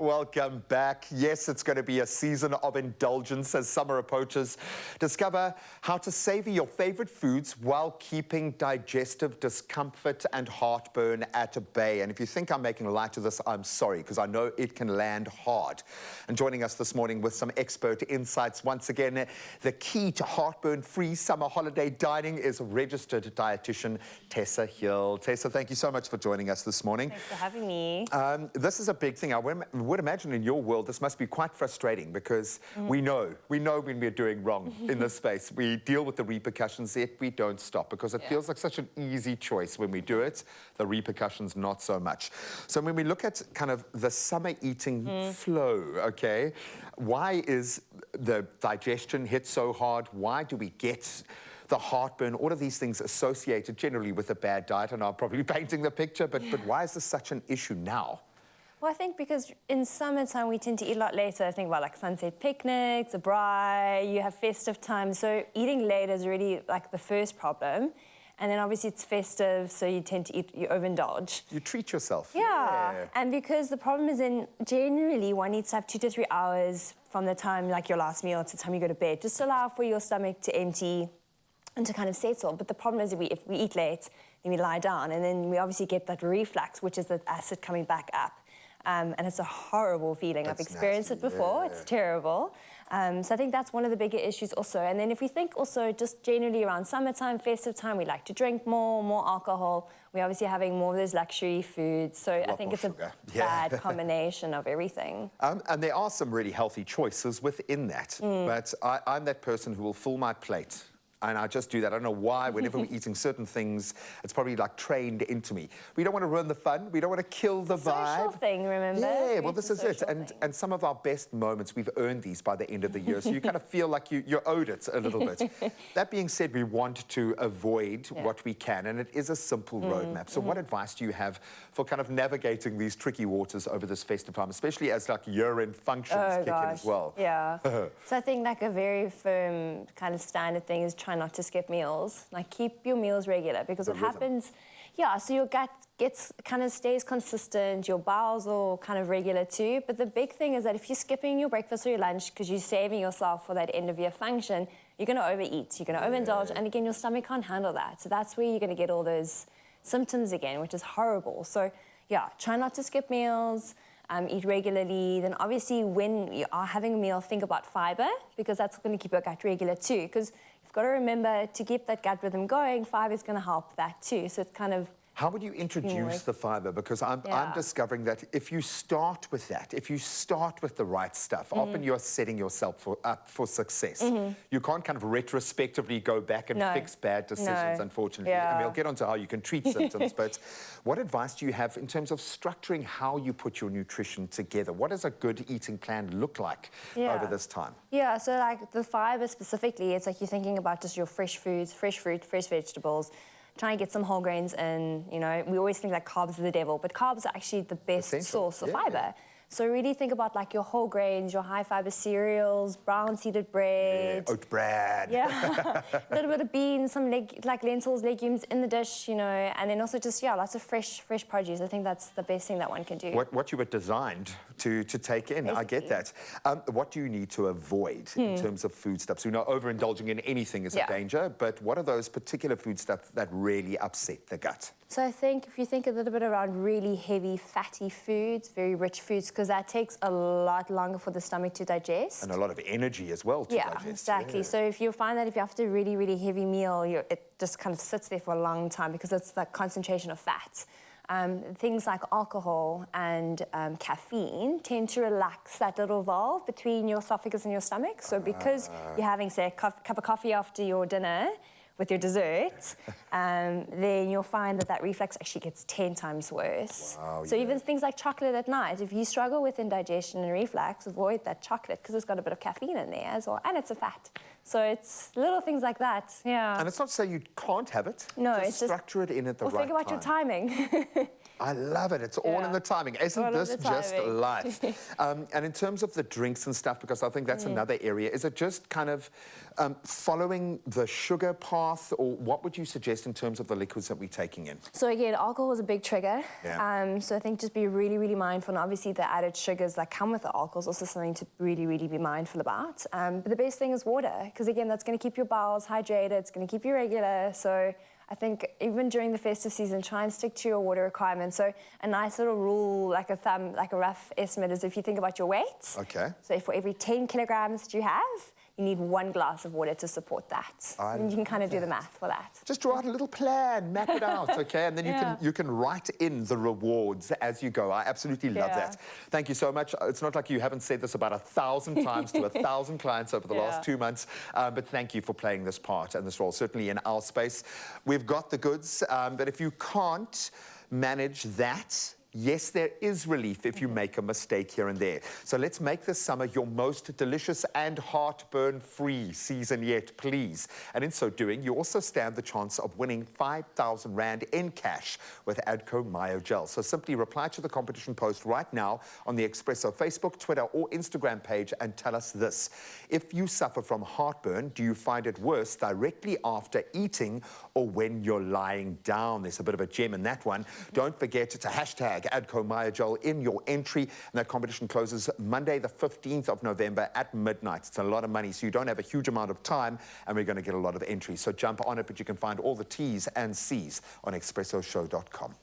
welcome back. Yes, it's going to be a season of indulgence as summer approaches. Discover how to savor your favorite foods while keeping digestive discomfort and heartburn at bay. And if you think I'm making light of this, I'm sorry, because I know it can land hard. And joining us this morning with some expert insights, once again, the key to heartburn-free summer holiday dining is registered dietitian Tessa Hill. Tessa, thank you so much for joining us this morning. Thanks for having me. This is a big thing. I would imagine in your world this must be quite frustrating because we know when we're doing wrong in this space. We deal with the repercussions, yet we don't stop because it feels like such an easy choice when we do it. The repercussions not so much. So when we look at kind of the summer eating flow, okay, why is the digestion hit so hard? Why do we get the heartburn, all of these things associated generally with a bad diet? And I'm probably painting the picture, but why is this such an issue now? Well, I think because in summertime we tend to eat a lot later. I think about like sunset picnics, a braai, you have festive time. So eating late is really like the first problem. And then obviously it's festive, so you tend to eat, you overindulge. You treat yourself. Yeah. And because the problem is generally one needs to have 2 to 3 hours from the time like your last meal to the time you go to bed, just to allow for your stomach to empty and to kind of settle. But the problem is if we eat late, then we lie down, and then we obviously get that reflux, which is the acid coming back up. And it's a horrible feeling. I've experienced it before. It's terrible. So I think that's one of the bigger issues also. And then if we think also just generally around summertime, festive time, we like to drink more alcohol. We're obviously having more of those luxury foods. So I think it's a bad combination of everything. And there are some really healthy choices within that. But I'm that person who will fill my plate. And I just do that. I don't know why. Whenever we're eating certain things, it's probably like trained into me. We don't want to ruin the fun. We don't want to kill the vibe. Social thing, remember? Yeah, well, this is it. And some of our best moments, we've earned these by the end of the year. So you kind of feel like you're owed it a little bit. That being said, we want to avoid what we can. And it is a simple roadmap. So what advice do you have for kind of navigating these tricky waters over this festive time, especially as like year-end functions kick in as well? Yeah. So I think like a very firm kind of standard thing is try not to skip meals. Like keep your meals regular, because what happens, so your gut stays consistent, your bowels are kind of regular too. But the big thing is that if you're skipping your breakfast or your lunch because you're saving yourself for that end of year function, you're going to overeat, you're going to overindulge, and again, your stomach can't handle that. So that's where you're going to get all those symptoms again, which is horrible. So try not to skip meals. Eat regularly. Then obviously when you are having a meal, think about fiber, because that's going to keep your gut regular too. Because you've got to remember to keep that gut rhythm going, fiber is going to help that too. So it's kind of... How would you introduce the fiber? Because I'm discovering that if you start with that, if you start with the right stuff, often you're setting yourself up for success. You can't kind of retrospectively go back and fix bad decisions, unfortunately. I mean, we'll get onto how you can treat symptoms, but what advice do you have in terms of structuring how you put your nutrition together? What does a good eating plan look like over this time? Yeah, so like the fiber specifically, it's like you're thinking about just your fresh foods, fresh fruit, fresh vegetables. Try and get some whole grains in, you know. We always think that carbs are the devil, but carbs are actually the best source of fiber. So really think about like your whole grains, your high fiber cereals, brown seeded bread. Oat bread. A little bit of beans, some like lentils, legumes in the dish, you know, and then also just, lots of fresh produce. I think that's the best thing that one can do. What you were designed to take in, I get that. What do you need to avoid in terms of foodstuffs? We know overindulging in anything is a danger, but what are those particular foodstuffs that really upset the gut? So I think if you think a little bit around really heavy, fatty foods, very rich foods, because that takes a lot longer for the stomach to digest. And a lot of energy as well to digest. Exactly. So if you find that if you have a really, really heavy meal, it just kind of sits there for a long time because it's that concentration of fat. Things like alcohol and caffeine tend to relax that little valve between your esophagus and your stomach. So because you're having, say, a cup of coffee after your dinner, with your dessert, then you'll find that reflux actually gets 10 times worse. So even things like chocolate at night, if you struggle with indigestion and reflux, avoid that chocolate because it's got a bit of caffeine in there as well, and it's a fat. So it's little things like that, yeah. And it's not to say you can't have it. No, just it's just structure it in at the right time. Think about your timing. I love it. It's all in the timing. Isn't this just life? And in terms of the drinks and stuff, because I think that's another area, is it just kind of following the sugar path, or what would you suggest in terms of the liquids that we're taking in? So again, alcohol is a big trigger. Yeah. So I think just be really, really mindful. And obviously the added sugars that come with the alcohol is also something to really, really be mindful about. But the best thing is water, because again, that's going to keep your bowels hydrated. It's going to keep you regular. So I think even during the festive season, try and stick to your water requirements. So a nice little rule, like a thumb, like a rough estimate, is if you think about your weight. Okay. So for every 10 kilograms that you have, you need 1 glass of water to support that. And you can kind of do the math for that. Just draw out a little plan, map it out, okay? And then you can write in the rewards as you go. I absolutely love that. Thank you so much. It's not like you haven't said this about 1,000 times to 1,000 clients over the last 2 months, but thank you for playing this part and this role, certainly in our space. We've got the goods, but if you can't manage that, yes, there is relief if you make a mistake here and there. So let's make this summer your most delicious and heartburn-free season yet, please. And in so doing, you also stand the chance of winning 5,000 Rand in cash with ADCO MAYOGEL. So simply reply to the competition post right now on the Expresso Facebook, Twitter, or Instagram page and tell us this. If you suffer from heartburn, do you find it worse directly after eating or when you're lying down? There's a bit of a gem in that one. Don't forget to hashtag ADCO MAYOGEL in your entry, and that competition closes Monday the 15th of November at midnight. It's a lot of money, so you don't have a huge amount of time, and we're going to get a lot of entries. So jump on it, but you can find all the T's and C's on expressoshow.com.